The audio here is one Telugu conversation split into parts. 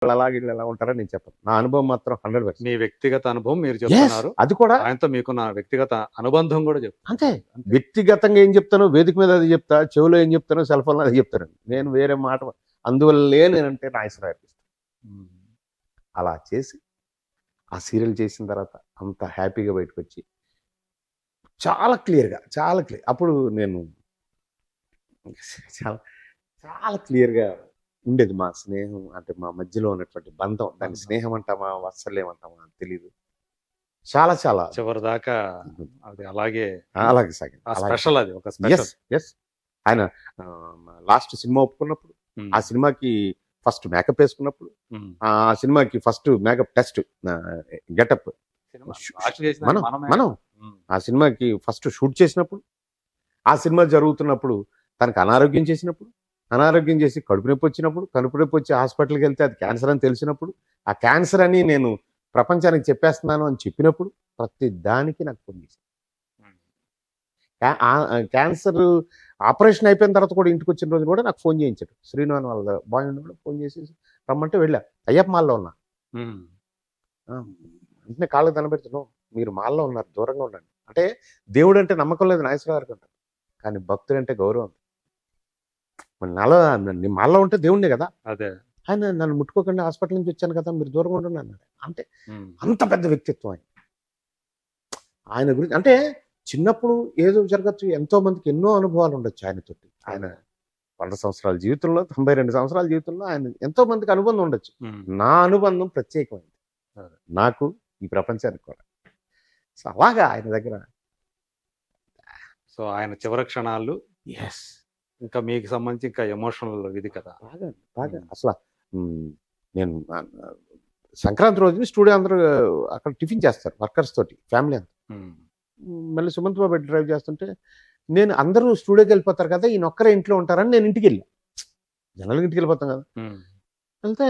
అలాగే వీళ్ళు ఎలా ఉంటారని నేను చెప్పను. నా అనుభవం మాత్రం 100%. మీ వ్యక్తిగత అనుభవం మీరు చెప్తున్నారు. అది కూడా ఆయనతో మీకు నా వ్యక్తిగత అనుబంధం కూడా చెప్తాను. అంతే. వ్యక్తిగతంగా ఏం చెప్తానో వేదిక మీద అది చెప్తా, చెవిలో ఏం చెప్తానో సెల్ ఫోన్లో అది చెప్తాను. నేను వేరే మాట అందువల్లే నేనంటే నాగేశ్వరరావు అలా చేసి ఆ సీరియల్ చేసిన తర్వాత అంత హ్యాపీగా బయటకు వచ్చి చాలా క్లియర్. అప్పుడు నేను చాలా చాలా క్లియర్గా ఉండేది మా స్నేహం, అంటే మా మధ్యలో ఉన్నటువంటి బంధం. దాన్ని స్నేహం అంటామా వాత్సల్యం అంటామా తెలియదు. చాలా చాలా చివరి దాకా అది అలాగే సాగింది. స్పెషల్, అది ఒక స్పెషల్. ఆయన లాస్ట్ సినిమా ఒప్పుకున్నప్పుడు, ఆ సినిమాకి ఫస్ట్ మేకప్ వేసుకున్నప్పుడు, ఆ సినిమాకి ఫస్ట్ మేకప్ టెస్ట్ గెటప్ మనం ఆ సినిమాకి ఫస్ట్ షూట్ చేసినప్పుడు, ఆ సినిమా జరుగుతున్నప్పుడు తనకు అనారోగ్యం చేసి కడుపు నొప్పి వచ్చినప్పుడు, కడుపు నొప్పి వచ్చి హాస్పిటల్కి వెళ్తే అది క్యాన్సర్ అని తెలిసినప్పుడు, ఆ క్యాన్సర్ అని నేను ప్రపంచానికి చెప్పేస్తున్నాను అని చెప్పినప్పుడు ప్రతి దానికి నాకు ఫోన్ చేశాను. క్యాన్సర్ ఆపరేషన్ అయిపోయిన తర్వాత కూడా ఇంటికి వచ్చిన రోజు కూడా నాకు ఫోన్ చేయించాడు. శ్రీనివాన్ వాళ్ళ బాయ్ కూడా ఫోన్ చేసి రమ్మంటే వెళ్ళా. అయ్యప్ప మాల్లో ఉన్నా. వెంటనే కాళ్ళకు దండం మీరు మాల్లో ఉన్నారు, దూరంగా ఉండండి అంటే, దేవుడు అంటే నమ్మకం లేదు నాగేశ్వరరావు గారికి అంటారు, కానీ భక్తుడు అంటే గౌరవం. మరి నాలో మాల్లో ఉంటే దేవుణ్ణే కదా. అదే ఆయన నన్ను ముట్టుకోకుండా హాస్పిటల్ నుంచి వచ్చాను కదా, మీరు దూరంగా ఉండండి అన్నాడు. అంటే అంత పెద్ద వ్యక్తిత్వం ఆయన గురించి. అంటే చిన్నప్పుడు ఏదో జరగచ్చు, ఎంతో మందికి ఎన్నో అనుభవాలు ఉండొచ్చు ఆయనతోటి. ఆయన 100 సంవత్సరాల జీవితంలో, 92 సంవత్సరాల జీవితంలో ఆయన ఎంతో మందికి అనుబంధం ఉండొచ్చు. నా అనుబంధం ప్రత్యేకమైంది నాకు, ఈ ప్రపంచానికి కూడా. సో అలాగా ఆయన దగ్గర. సో ఆయన చివరి క్షణాలు ఇంకా మీకు సంబంధించి ఇంకా ఎమోషనల్ ఇది కదా. బాగా అసలు నేను సంక్రాంతి రోజుని స్టూడియో అందరూ అక్కడ టిఫిన్ చేస్తారు వర్కర్స్ తోటి, ఫ్యామిలీ అంతా. మళ్ళీ సుమంత్ బాబు డ్రైవ్ చేస్తుంటే నేను, అందరూ స్టూడియోకి వెళ్ళిపోతారు కదా, ఈయన ఒక్కరే ఇంట్లో ఉంటారని నేను ఇంటికి వెళ్ళా. జనరల్గా ఇంటికి వెళ్ళిపోతాం కదా. వెళ్తే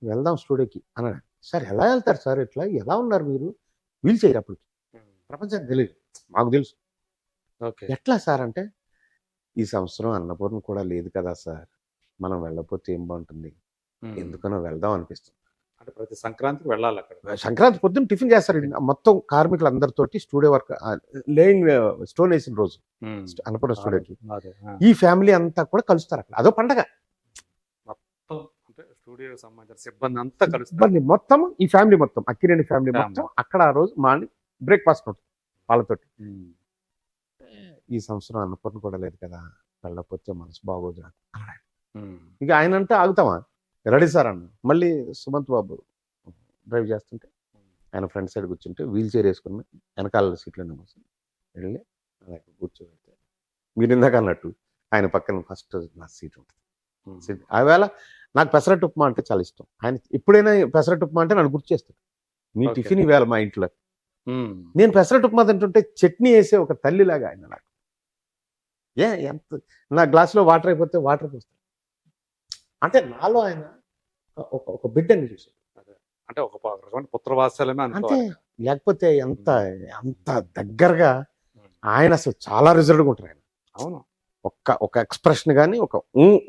వెళ్దాం స్టూడియోకి అన్నాడు. సార్ ఎలా వెళ్తారు సార్, ఇట్లా ఎలా ఉన్నారు మీరు, వీల్ చైర్ అప్పుడు ప్రపంచానికి తెలియదు, మాకు తెలుసు. ఎట్లా సార్ అంటే, ఈ సంవత్సరం అన్నపూర్ణ కూడా లేదు కదా సార్, మనం వెళ్ళకపోతే ఏం బాగుంటుంది, ఎందుకనో వెళ్దాం అనిపిస్తుంది. అంటే ప్రతి సంక్రాంతికి వెళ్ళాలి అక్కడ. సంక్రాంతి పొద్దున్న టిఫిన్ చేస్తారు మొత్తం కార్మికులు అందరితోటి, స్టూడియో వర్క్ లేయింగ్ స్టోన్ వేసిన రోజు అన్నపూర్ణ స్టూడియోకి ఈ ఫ్యామిలీ అంతా కూడా కలుస్తారు అక్కడ. అదో పండగ. స్టూడియో సంబంధించిన సిబ్బంది అంతా సిబ్బంది మొత్తం, ఈ ఫ్యామిలీ మొత్తం, అక్కినేని ఫ్యామిలీ మొత్తం అక్కడ ఆ రోజు మార్నింగ్ బ్రేక్ఫాస్ట్ ఉంటుంది వాళ్ళతోటి. ఈ సంవత్సరం అన్నపూర్ణ కూడా లేదు కదా, వెళ్ళకపోతే మనసు బాగోదు అన్నాడు. ఇక ఆయన అంటే ఆగుతామా, రెడీ సార్ అన్న. మళ్ళీ సుమంత్ బాబు డ్రైవ్ చేస్తుంటే ఆయన ఫ్రంట్ సైడ్ కూర్చుంటే వీల్ చైర్ వేసుకుని వెనకాల సీట్లోనే కూర్చొని వెళ్ళి అలాగే కూర్చోబెడితే, మీరు ఇందాక అన్నట్టు ఆయన పక్కన ఫస్ట్ నా సీట్ ఉంటుంది. ఆవేళ నాకు పెసరట్టు ఉప్మా అంటే చాలా ఇష్టం. ఆయన ఎప్పుడైనా పెసరట్టు ఉప్మా అంటే నన్ను గుర్తు చేస్తాడు. నీ టిఫిన్ ఇవేళ మా ఇంట్లో. నేను పెసరట్టు ఉప్మా తింటుంటే చట్నీ వేసే ఒక తల్లిలాగా ఆయన నాకు. ఎంత నా గ్లాసులో వాటర్ అయిపోతే వాటర్ పోస్తాడు. అంటే నాలో ఆయన ఒక బిడ్డని చూసాడు. అంటే ఒక రకమైన పుత్రవాత్సల్యమే అంతే. లేకపోతే అంత దగ్గరగా ఆయన అసలు చాలా రిజర్వ్డ్గా ఉంటారు ఆయన. అవును. ఒక ఎక్స్ప్రెషన్ కానీ, ఒక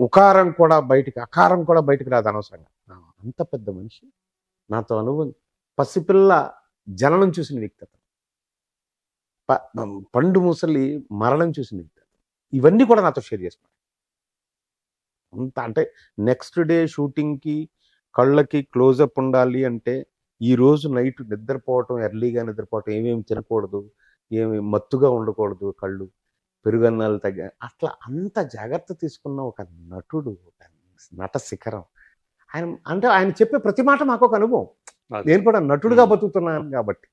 ఉకారం కూడా బయటికి, అకారం కూడా బయటికి రాదు అనవసరంగా. అంత పెద్ద మనిషి నాతో అనుభవం. పసిపిల్ల జననం చూసిన వ్యక్తి అతను, పండు ముసలి మరణం చూసిన వ్యక్తి అతను. ఇవన్నీ కూడా నాతో షేర్ చేసుకున్నాను. అంత అంటే నెక్స్ట్ డే షూటింగ్కి కళ్ళకి క్లోజప్ ఉండాలి అంటే, ఈ రోజు నైట్ నిద్రపోవటం, ఎర్లీగా నిద్రపోవటం, ఏమేమి తినకూడదు, ఏమి మత్తుగా ఉండకూడదు, కళ్ళు పెరుగన్నాలు అట్లా అంత జాగ్రత్త తీసుకున్న ఒక నటుడు, ఒక నట శిఖరం ఆయన. అంటే ఆయన చెప్పే ప్రతి మాట మాకు ఒక అనుభవం. నేను కూడా నటుడుగా బతుకుతున్నాను కాబట్టి.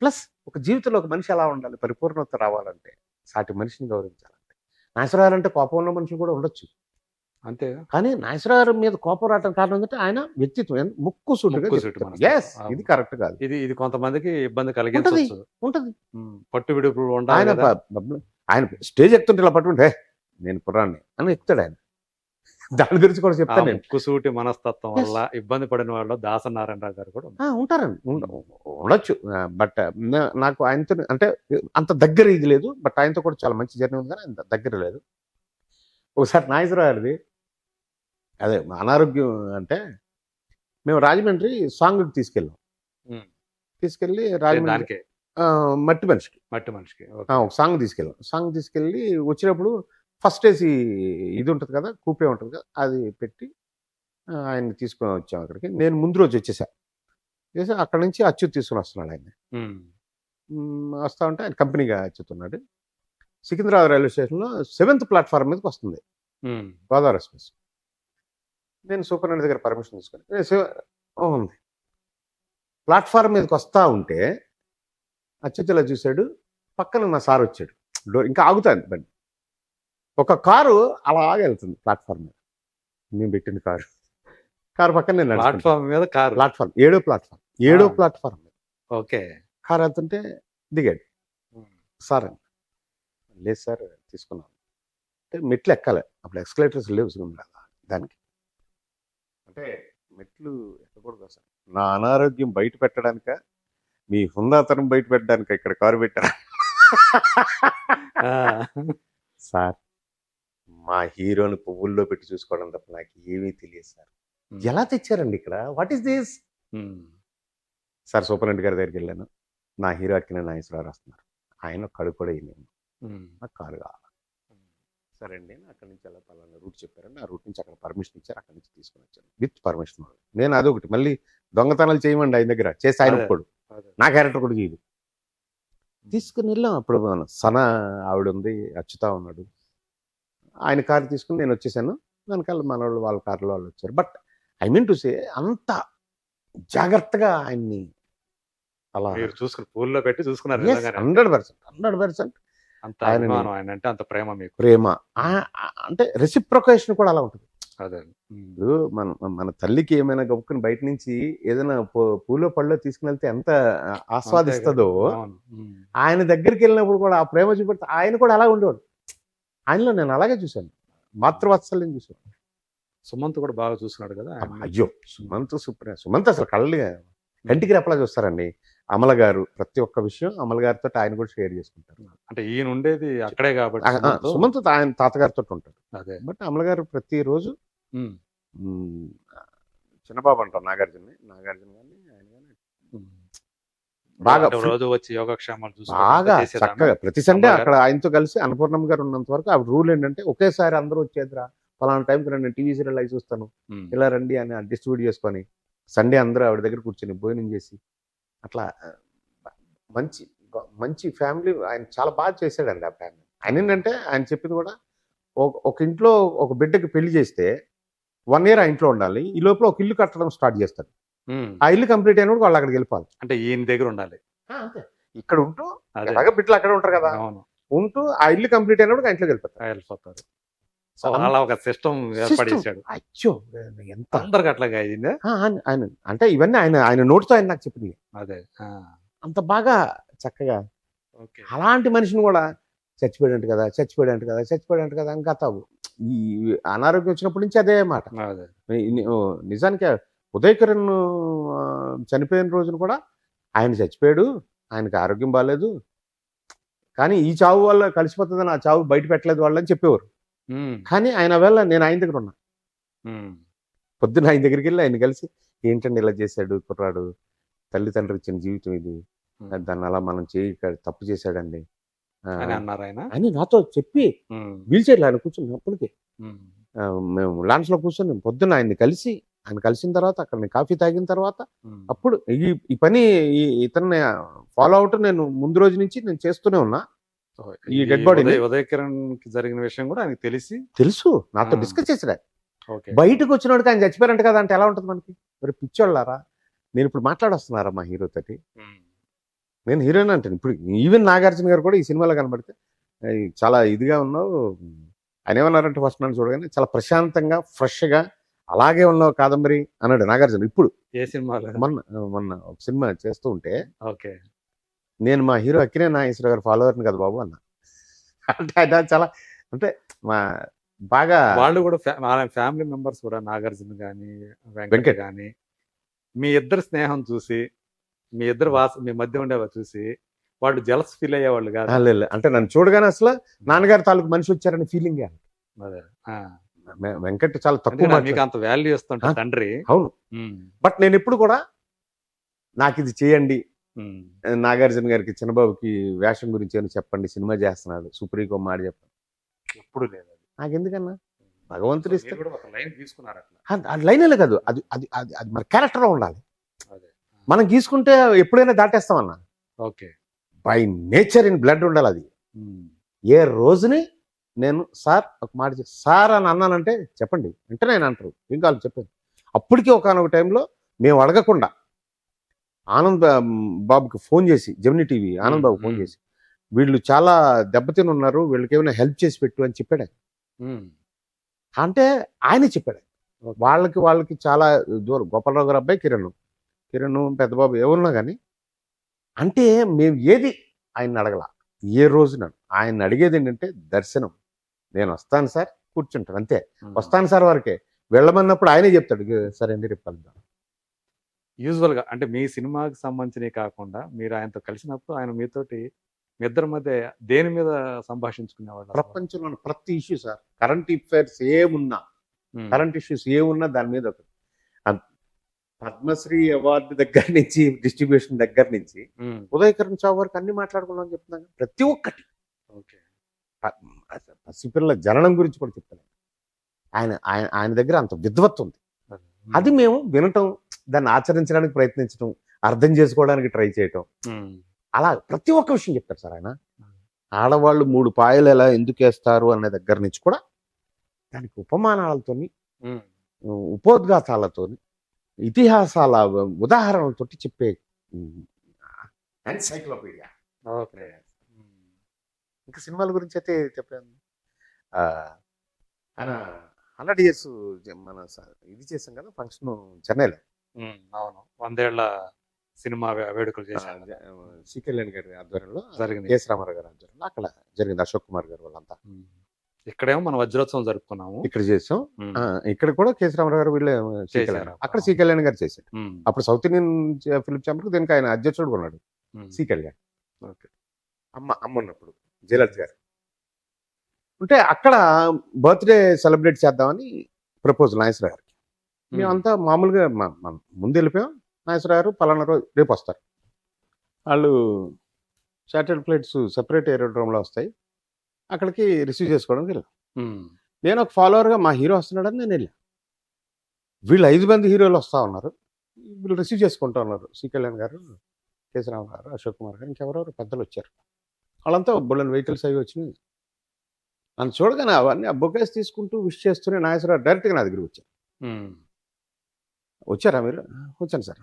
ప్లస్ ఒక జీవితంలో ఒక మనిషి ఎలా ఉండాలి, పరిపూర్ణత రావాలంటే, సాటి మనిషిని గౌరవించాలంటే. నాగేశ్వరరావు అంటే కోపం ఉన్న మనుషులు కూడా ఉండొచ్చు, అంతే. కానీ నాగేశ్వరరావు మీద కోపం రావటం కారణం ఏంటంటే ఆయన వ్యక్తిత్వం ముక్కు సూటిగా. ఇది కరెక్ట్ కాదు. ఇది కొంతమందికి ఇబ్బంది కలిగించవచ్చు. ఉంటది. పట్టు విడుపులు ఉండాలి. ఆయన స్టేజ్ ఎక్కుతుంటే ఇలా పట్టుకుంటే నేను పురాణ్ణి అని ఎక్కుతాడు ఆయన. దాని గురించి కూడా చెప్తాను నేను. ముక్కుసూటి మనస్తత్వం వల్ల ఇబ్బంది పడిన వాళ్ళు దాసనారాయణరావు గారు కూడా ఉంటారండి, ఉండొచ్చు. బట్ నాకు ఆయనతో అంటే అంత దగ్గర ఇది లేదు. బట్ ఆయనతో కూడా చాలా మంచి జర్నీ ఉంది, కానీ అంత దగ్గర లేదు. ఒకసారి నాగేశ్వరరావు గారిది అదే అనారోగ్యం అంటే మేము రాజమండ్రి సాంగ్కి తీసుకెళ్ళాం. ఉమ్. తీసుకెళ్ళి రాజమండ్రి దానికే మట్టి మనిషికి మట్టి మనిషికి ఒక సాంగ్ తీసుకెళ్ళాం. సాంగ్ తీసుకెళ్ళి వచ్చినప్పుడు ఫస్ట్ ఏసీ ఇది ఉంటుంది కదా, కూపే ఉంటుంది కదా, అది పెట్టి ఆయన్ని తీసుకొని వచ్చాం అక్కడికి. నేను ముందు రోజు వచ్చేసా. అక్కడ నుంచి అచ్యుత్ తీసుకుని వస్తున్నాడు ఆయన. వస్తా ఉంటే ఆయన కంపెనీగా అచ్యుత్ ఉన్నాడు. సికింద్రాబాద్ రైల్వే స్టేషన్లో 7th ప్లాట్ఫామ్ మీదకి వస్తుంది గోదావరి ఎక్స్ప్రెస్. నేను సూపరింటెండెంట్ దగ్గర పర్మిషన్ తీసుకొని ఉంది. ప్లాట్ఫామ్ మీదకి వస్తూ ఉంటే అచ్యుత్ ఇలా చూశాడు. పక్కన నా సార్ వచ్చాడు. డోర్ ఇంకా ఆగుతుంది బండి. ఒక కారు అలాగే వెళ్తుంది ప్లాట్ఫామ్ మీద. నేను పెట్టిన కారు పక్కన నేను ప్లాట్ఫామ్ మీద కారు. ప్లాట్ఫామ్ 7వ ప్లాట్ఫామ్ మీద ఓకే. కారు వెళ్తుంటే దిగాడు. సార్ అని, లేదు సార్ తీసుకున్నాను అంటే మెట్లు ఎక్కాలి. అప్పుడు ఎక్స్కలేటర్స్ లేవు దానికి. అంటే మెట్లు ఎక్కకూడదు సార్. నా అనారోగ్యం బయట పెట్టడానిక, మీ హుందాతనం బయట పెట్టడానిక ఇక్కడ కారు పెట్టారా? సార్ మా హీరోని పువ్వుల్లో పెట్టి చూసుకోవడం తప్ప నాకు ఏమీ తెలియదు సార్. ఎలా తెచ్చారండి ఇక్కడ? What is this? Sir superintendent గారి దగ్గరికి వెళ్ళాను. నా హీరో అక్కినేని నాగేశ్వరరావు వస్తున్నారు. ఆయన కడుపు కూడా వేయలేను, నాకు కారు కావాలి. సరే అండి, అక్కడి నుంచి అలా పలానా రూట్ చెప్పారండి. ఆ రూట్ నుంచి అక్కడ పర్మిషన్ ఇచ్చారు. అక్కడి నుంచి తీసుకొని వచ్చాను విత్ పర్మిషన్. నేను అదొకటి మళ్ళీ దొంగతనాలు చేయమండి ఆయన దగ్గర, చేసి ఆయన ఒప్పుకోడు, నా క్యారెక్టర్ కూడా చేయదు. తీసుకుని వెళ్ళాం. అప్పుడు సన ఆవిడ ఉంది, అచ్యుత ఉన్నాడు. ఆయన కారు తీసుకుని నేను వచ్చేసాను. వెనకాల మన వాళ్ళు వాళ్ళ కారులో వాళ్ళు వచ్చారు. But I mean to say అంత జాగ్రత్తగా ఆయన్ని అలా చూసుకుని పూల్లో పెట్టి చూసుకున్నారు. 100% అంత అభిమానం ఆయన అంటే, అంత ప్రేమ మీకు. ప్రేమ అంటే రెసిప్రొకేషన్ కూడా అలా ఉంటుంది. అదే ఇప్పుడు మన తల్లికి ఏమైనా గొప్పని బయట నుంచి ఏదైనా పూలో పళ్ళలో తీసుకుని వెళ్తే ఎంత ఆస్వాదిస్తుందో, ఆయన దగ్గరికి వెళ్ళినప్పుడు కూడా ఆ ప్రేమ చూపెడితే ఆయన కూడా అలా ఉండేవాడు. ఆయనలో నేను అలాగే చూశాను, మాతృవాత్సల్యం చూశాను. సుమంత్ కూడా బాగా చూసుకున్నాడు కదా. అయ్యో సుమంత్ అసలు కంటికి రెప్పలా చూస్తారండి. అమల గారు ప్రతి ఒక్క విషయం అమల గారితో ఆయన కూడా షేర్ చేసుకుంటారు. అంటే ఈయన ఉండేది అక్కడే కాబట్టి సుమంత్ ఆయన తాతగారితో ఉంటాడు. అదే బట్ అమల గారు ప్రతిరోజు చిన్నబాబు అంటారు నాగార్జున కానీ ఆయన కానీ బాగా రోజు వచ్చి యోగక్షేమాలు చూసి బాగా చక్కగా ప్రతి సండే అక్కడ ఆయనతో కలిసి అన్నపూర్ణమ్మ గారు ఉన్నంత వరకు ఆవిడ రూల్ ఏంటంటే, ఒకేసారి అందరూ వచ్చేదిరా పలానా టైంకి రండి, టీవీ సీరియల్ అవి చూస్తాను, ఇలా రండి అని డిస్ట్రిబ్యూట్ చేసుకొని సండే అందరూ ఆవిడ దగ్గర కూర్చొని భోజనం చేసి అట్లా మంచి మంచి ఫ్యామిలీ. ఆయన చాలా బాగా చేశాడండి ఆ ఫ్యామిలీ. ఆయన ఏంటంటే ఆయన చెప్పింది కూడా, ఒక ఇంట్లో ఒక బిడ్డకి పెళ్లి చేస్తే 1 year ఆ ఇంట్లో ఉండాలి, ఈ లోపల ఒక ఇల్లు కట్టడం స్టార్ట్ చేస్తాడు. ఆ ఇల్లు కంప్లీట్ అయినప్పుడు వాళ్ళు అక్కడికి వెళ్ళిపోవాలి. అంటే ఈయన దగ్గర ఉండాలి. ఇక్కడ ఉంటూ అలాగే బిడ్డలు అక్కడ ఉంటారు కదా, ఉంటూ ఆ ఇల్లు కంప్లీట్ అయినప్పుడు ఆ ఇంట్లోకి వెళ్ళిపోతారు. అలా ఒక సిస్టమ్ ఏర్పాటు చేశాడు. అచ్చో ఎంత అందరికి అట్లాగా అయిందా? ఆయన అంటే ఇవన్నీ ఆయన నోటితో ఆయన నాకు చెప్పింది. అదే అంత బాగా చక్కగా. అలాంటి మనిషిని కూడా చచ్చిపోయాడంట కదా ఇంకా తావు. ఈ అనారోగ్యం వచ్చినప్పటి నుంచి అదే మాట. నిజానికి ఉదయ్ కిరణ్ చనిపోయిన రోజున కూడా ఆయన చచ్చిపోయాడు, ఆయనకి ఆరోగ్యం బాగాలేదు, కానీ ఈ చావు వల్ల కలిసిపోతుందని ఆ చావు బయట పెట్టలేదు వాళ్ళని చెప్పేవారు. కానీ ఆయన వేళ నేను ఆయన దగ్గర ఉన్నా. పొద్దున్న ఆయన దగ్గరికి వెళ్ళి ఆయన కలిసి, ఏంటండి ఇలా చేశాడు కుర్రాడు, తల్లిదండ్రులు ఇచ్చిన జీవితం ఇది, దాన్ని అలా మనం తప్పు చేశాడండి అని నాతో చెప్పి వీల్ చైర్లో ఆయన కూర్చుని అప్పటికి మేము లాంచ్లో కూర్చొని పొద్దున్న ఆయన కలిసిన తర్వాత అక్కడ నేను కాఫీ తాగిన తర్వాత అప్పుడు ఈ పని ఇతన్ని ఫాలో అవుట్ నేను ముందు రోజు నుంచి నేను చేస్తూనే ఉన్నా. ఈ డెడ్ బాడీ ఉదయ్ కిరణ్ కి జరిగిన విషయం కూడా ఆయనకి తెలుసు, నాతో డిస్కస్ చేసాడు. బయటకు వచ్చినోడికి ఆయన చచ్చిపోయారంట కదా అంటే ఎలా ఉంటుంది మనకి? మరి పిచ్చోళ్ళారా, నేను ఇప్పుడు మాట్లాడొస్తున్నారా మా హీరో తోటి? నేను హీరోయిన్ అంటాను. ఇప్పుడు ఈవెన్ నాగార్జున గారు కూడా ఈ సినిమాలో కనబడితే చాలా ఇదిగా ఉన్నావు, ఆయన ఏమన్నారంటే ఫస్ట్ నన్ను చూడగానే చాలా ప్రశాంతంగా ఫ్రెష్గా అలాగే ఉన్నావు కాదంబరి అన్నాడు నాగార్జున. ఇప్పుడు ఏ సినిమాలో? మొన్న ఒక సినిమా చేస్తూ ఉంటే ఓకే, నేను మా హీరో అక్కినేని నాగేశ్వరరావు గారు ఫాలోవర్ని కదా బాబు అన్న. అంటే ఆయన చాలా అంటే మా బాగా వాళ్ళు కూడా ఫ్యామిలీ మెంబర్స్ కూడా నాగార్జున కానీ వెంకట్ కానీ మీ ఇద్దరు స్నేహం చూసి, మీ ఇద్దరు మీ మధ్య ఉండేవా చూసి వాళ్ళు జలస్ ఫీల్ అయ్యేవాళ్ళు కాదు. అంటే నన్ను చూడగానే అసలు నాన్నగారి తాలూకు మనిషి వచ్చారని ఫీలింగ్. వెంకట్ చాలా తక్కువ అందుకని మీకు మాట్లాడు. అంత వాల్యూ ఇస్తుంటే ఆ? తండ్రి. అవును. బట్ నేను ఎప్పుడు కూడా నాకు ఇది చేయండి, నాగార్జున గారికి చిన్నబాబుకి వేషం గురించి ఏమైనా చెప్పండి, సినిమా చేస్తున్నాడు, సుప్రీకో మాట చెప్పండి, ఎప్పుడు లేదు అది. నాకు ఎందుకన్నా భగవంతుడు మీరు ఇస్తే కూడా ఒక లైన్ తీసుకున్నారు అట్లా. అది లైనే కాదు, అది అది అది అది మన క్యారెక్టర్ ఉండాలి. అదే. మనం గీసుకుంటే ఎప్పుడైనా దాటేస్తామన్నా. Okay. By nature in blood ఉండాలి అది. ఏ రోజుని నేను సార్ ఒక మాట సార్ అని అన్నానంటే చెప్పండి అంటే నేను అంటారు, ఏం కావాలి చెప్పండి. అప్పటికి ఒకనొక టైంలో మేము అడగకుండా ఆనంద్ బాబుకి ఫోన్ చేసి, Gemini TV Anand Babu phone చేసి, వీళ్ళు చాలా దెబ్బతిని ఉన్నారు, వీళ్ళకి ఏమైనా హెల్ప్ చేసి పెట్టు అని చెప్పాడు. అంటే ఆయనే చెప్పాడు. వాళ్ళకి చాలా దూరం, గోపాలరావు గారు అబ్బాయి కిరణ్ పెద్దబాబు ఎవరున్నా కానీ, అంటే మేము ఏది ఆయన అడగల. ఏ రోజున ఆయన అడిగేది ఏంటంటే దర్శనం, నేను వస్తాను సార్, కూర్చుంటాను అంతే, వస్తాను సార్ వరకే. వెళ్ళమన్నప్పుడు ఆయనే చెప్తాడు, సరే అండి రేపు కలుద్దాం. యూజువల్ గా అంటే మీ సినిమాకి సంబంధించినవి కాకుండా మీరు ఆయనతో కలిసినప్పుడు ఆయన మీతోటి మీ ఇద్దరి మధ్య దేని మీద సంభాషించుకునేవాళ్ళు? ప్రపంచంలో ప్రతి issue sir, current affairs current issues ఏమున్నా దాని మీద ఒకటి. పద్మశ్రీ అవార్డు దగ్గర నుంచి, డిస్ట్రిబ్యూషన్ దగ్గర నుంచి ఉదయకరణ్ చావు వరకు అన్ని మాట్లాడుకున్నాం చెప్తున్నాను, ప్రతి ఒక్కటి. ఓకే. పసిపిల్లల జననం గురించి కూడా చెప్తాను. ఆయన దగ్గర అంత విద్వత్తు ఉంది. అది మేము వినటం, దాన్ని ఆచరించడానికి ప్రయత్నించడం, అర్థం చేసుకోవడానికి ట్రై చేయటం, అలా ప్రతి ఒక్క విషయం చెప్తారు సార్ ఆయన. ఆడవాళ్ళు 3 పాయలు ఎలా ఎందుకు వేస్తారు అనే దగ్గర నుంచి కూడా దానికి ఉపమానాలతోని, ఉపోద్ఘాతాలతోని, ఇతిహాసాల ఉదాహరణలతో చెప్పే ఎన్సైక్లోపీడియా. ఓకే. ఇంకా సినిమాల గురించి అయితే చెప్పాను. ఆయన 100 years మన ఇది చేసాం కదా ఫంక్షన్ చెన్నైలో. అవును, 100 ఏళ్ల సినిమా వేడుకలు చేశారు. సి కళ్యాణ్ గారి ఆధ్వర్యంలో జరిగింది. కేఎస్ రామారావు గారి ఆధ్వర్యంలో అక్కడ జరిగింది. అశోక్ కుమార్ గారు వాళ్ళంతా. ఇక్కడేమో మనం వజ్రోత్సవం జరుపుకున్నాము, ఇక్కడ చేసాం. ఇక్కడ కూడా కేఎస్ రామారావు గారు వీళ్ళే చేశారు. అక్కడ సి కళ్యాణ్ గారు చేశారు. అప్పుడు సౌత్ ఇండియన్ ఫిలిం ఛాంబర్ దీనికి ఆయన అధ్యక్షుడు ఉన్నాడు, సి కళ్యాణ్. అమ్మ ఉన్నప్పుడు జయలలిత గారు ఉంటే అక్కడ బర్త్డే సెలబ్రేట్ చేద్దామని ప్రపోజల్ నాగేశ్వరరావు గారికి. మేమంతా మామూలుగా ముందు వెళ్ళిపోయాం. నాగేశ్వరరావు గారు పలానా రోజు రేపు వస్తారు. వాళ్ళు చార్టర్డ్ ఫ్లైట్స్ సెపరేట్ ఏరోడ్రోమ్లో వస్తాయి, అక్కడికి రిసీవ్ చేసుకోవడానికి వెళ్ళాం. నేను ఒక ఫాలోవర్గా మా హీరో వస్తున్నాడని నేను వెళ్ళాను. వీళ్ళు 5 మంది హీరోలు వస్తూ ఉన్నారు, వీళ్ళు రిసీవ్ చేసుకుంటూ ఉన్నారు. సి కళ్యాణ్ గారు, కేశరావు గారు, అశోక్ కుమార్ గారు, ఇంకెవరెవరు పెద్దలు వచ్చారు. వాళ్ళంతా బుల్లెన్ వెహికల్స్ అవి వచ్చినాయి. నన్ను చూడగానే అవన్నీ ఆ బొకేస్ తీసుకుంటూ విష్ చేస్తూనే నాగేశ్వరరావు డైరెక్ట్గా నా దగ్గరికి వచ్చారు. వచ్చారా మీరు? వచ్చాను సార్.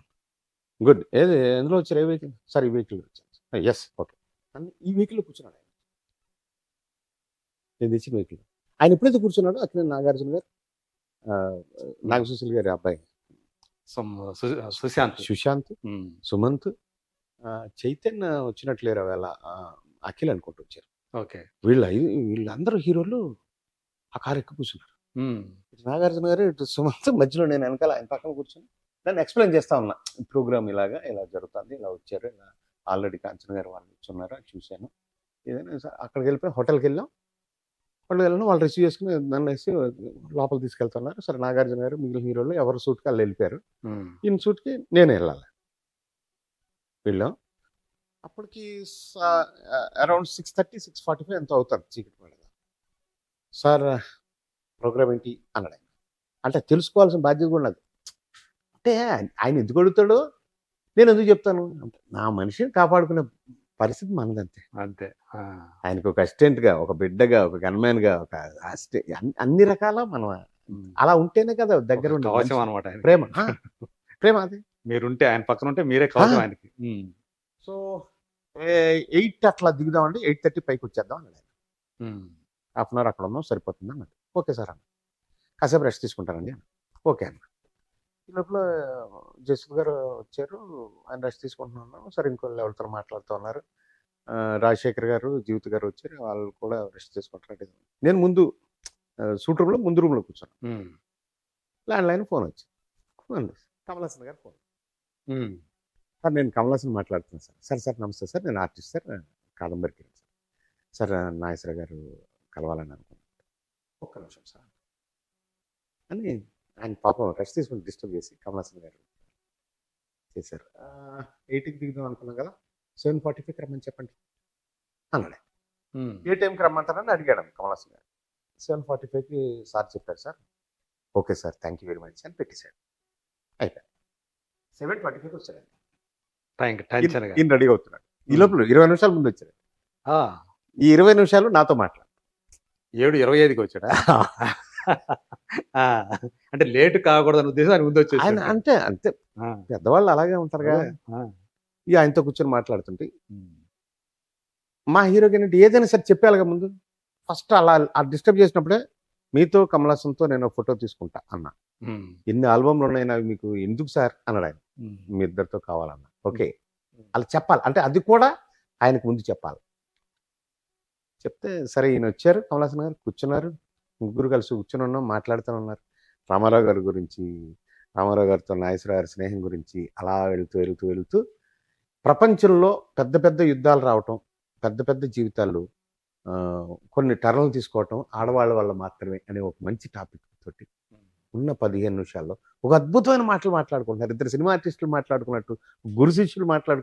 గుడ్. ఎందులో వచ్చారు? ఏ వెహికల్ సార్? ఈ వెహికల్ వచ్చాను. Yes, okay. ఈ వెహికల్లో కూర్చున్నాడు ఆయన, నేను తెచ్చిన వెహికల్. ఆయన ఎప్పుడైతే కూర్చున్నాడో అక్కడ నాగార్జున గారు, నాగసుశీల్ గారి అబ్బాయి సుశాంత్, సుమంత్, చైతన్య వచ్చినట్లేరు వేళ, అఖిల్ అనుకుంటూ వచ్చారు. ఓకే. వీళ్ళందరూ హీరోలు ఆ కారు ఎక్కి కూర్చున్నారు. నాగార్జున గారు, ఇటు సుమంత్, మధ్యలో నేను వెనకాల ఆయన పక్కన కూర్చొని దాన్ని ఎక్స్ప్లెయిన్ చేస్తా ఉన్నా. ప్రోగ్రామ్ ఇలా జరుగుతుంది, ఇలా వచ్చారు, ఇలా ఆల్రెడీ కాంచన గారు వాళ్ళు వచ్చున్నారు, చూశాను. ఏదైనా అక్కడికి వెళ్ళిపోయి హోటల్కి వెళ్ళాం. వాళ్ళు రిసీవ్ చేసుకుని నన్ను వేసి లోపల తీసుకెళ్తున్నారు. సరే, నాగార్జున గారు మిగిలిన హీరోలు ఎవరు సూట్కి వాళ్ళు వెళ్ళిపోయారు. ఈయన సూట్కి నేను వెళ్ళాలి. వెళ్ళాం. అప్పటికి అరౌండ్ 6:30, 6:45 ఎంతో అవుతారు, చీకటి పడగా. సార్ ప్రోగ్రామ్ ఏంటి అన్నాడు. అంటే తెలుసుకోవాల్సిన బాధ్యత కూడా నాకు. అంటే ఆయన ఎందుకు అడుగుతాడో నేను ఎందుకు చెప్తాను అంటే, నా మనిషిని కాపాడుకునే పరిస్థితి మనదంతే. అంతే. ఆయనకు ఒక అసిస్టెంట్గా, ఒక బిడ్డగా, ఒక గన్మ్యాన్గా, ఒక అన్ని రకాల మనం అలా ఉంటేనే కదా దగ్గర కవచం అనమాట. ప్రేమ అది. మీరుంటే, ఆయన పక్కన ఉంటే మీరే కవచం ఆయనకి. సో 8 అట్లా దిగుదామండి, 8:30 పైకి వచ్చేద్దాం అన్నాడు ఆయన. హాఫ్ అన్ అవర్ అక్కడ ఉన్నాం, సరిపోతుంది అన్నాడు. ఓకే సార్ అన్న. కాసేపు రెస్ట్ తీసుకుంటానండి అన్న. ఓకే అన్న. ఈ లోపల జస్టిస్ గారు వచ్చారు, ఆయన రెస్ట్ తీసుకుంటున్నాను. సరే, ఇంకో ఎవరితో మాట్లాడుతూ ఉన్నారు. రాజశేఖర్ గారు, జీవిత గారు వచ్చారు, వాళ్ళు కూడా రెస్ట్ తీసుకుంటారు. నేను ముందు సూట్ రూమ్లో ముందు రూమ్లో కూర్చున్నాను. ల్యాండ్ లైన్ ఫోన్ వచ్చింది, కమలాసన్ గారు ఫోన్. సార్, నేను కమలాసన్ మాట్లాడుతున్నాను సార్. సార్ నమస్తే సార్, నేను ఆర్టిస్ట్ సార్, కాదంబరికి వెళ్ళాను సార్. సార్ నాగేశ్వర గారు కలవాలని అనుకున్నాను. ఒక్క నిమిషం సార్. అని ఆయన పాపం రెస్ట్ తీసుకుని డిస్టర్బ్ చేసి కమలాసన్ గారు చేశారు. 8కి దిగుదాం అనుకున్నాం కదా, 7:45కి రమ్మని చెప్పండి అన్నాడు. ఏ టైంకి రమ్మంటారని అడిగాడు కమలాసన్ గారు. 7:45కి సార్ చెప్పారు sir. Okay sir, thank you very much అని పెట్టేశాడు. అయిపోయాడు. 7:25కి వచ్చాడు. టెన్షన్గా ఈయన రెడీ అవుతున్నాడు. ఈ లోపల 20 నిమిషాల ముందు వచ్చాడు. ఈ 20 నిమిషాలు నాతో మాట్లాడు. 7:25కి వచ్చాడా? అంటే లేట్ కాకూడదని ఉద్దేశం ఆయన ముందు ఆయన వచ్చేసి అంటే అంతే, పెద్దవాళ్ళు అలాగే ఉంటారుగా. ఇక ఆయనతో కూర్చొని మాట్లాడుతుంటే మా హీరోకి ఏంటంటే ఏదైనా సరే చెప్పాలిగా ముందు. ఫస్ట్ అలా డిస్టర్బ్ చేసినప్పుడే మీతో కమలాసన్తో నేను ఫోటో తీసుకుంటా అన్నా. ఎన్ని ఆల్బమ్లు ఉన్నాయి అవి మీకు ఎందుకు సార్ అన్నాడు ఆయన. మీ ఇద్దరితో కావాలన్నా. ఓకే, అలా చెప్పాలి అంటే అది కూడా ఆయనకు ముందు చెప్పాలి. చెప్తే సరే ఈయన వచ్చారు, కమలాసన్ గారు కూర్చున్నారు. ముగ్గురు కలిసి కూర్చొని ఉన్నాం, మాట్లాడుతూ ఉన్నారు. రామారావు గారి గురించి, రామారావు గారితో నాగేశ్వరరావు గారి స్నేహం గురించి అలా వెళుతూ ప్రపంచంలో పెద్ద పెద్ద యుద్ధాలు రావటం, పెద్ద పెద్ద జీవితాలు, కొన్ని టర్న్లు తీసుకోవటం ఆడవాళ్ళ వల్ల మాత్రమే అనే ఒక మంచి టాపిక్ తోటి ఉన్న 15 నిమిషాల్లో ఒక అద్భుతమైన మాటలు మాట్లాడుకుంటున్నారు. ఇద్దరు సినిమా ఆర్టిస్టులు మాట్లాడుకున్నట్టు, గురు శిష్యులు మాట్లాడుకున్నట్టు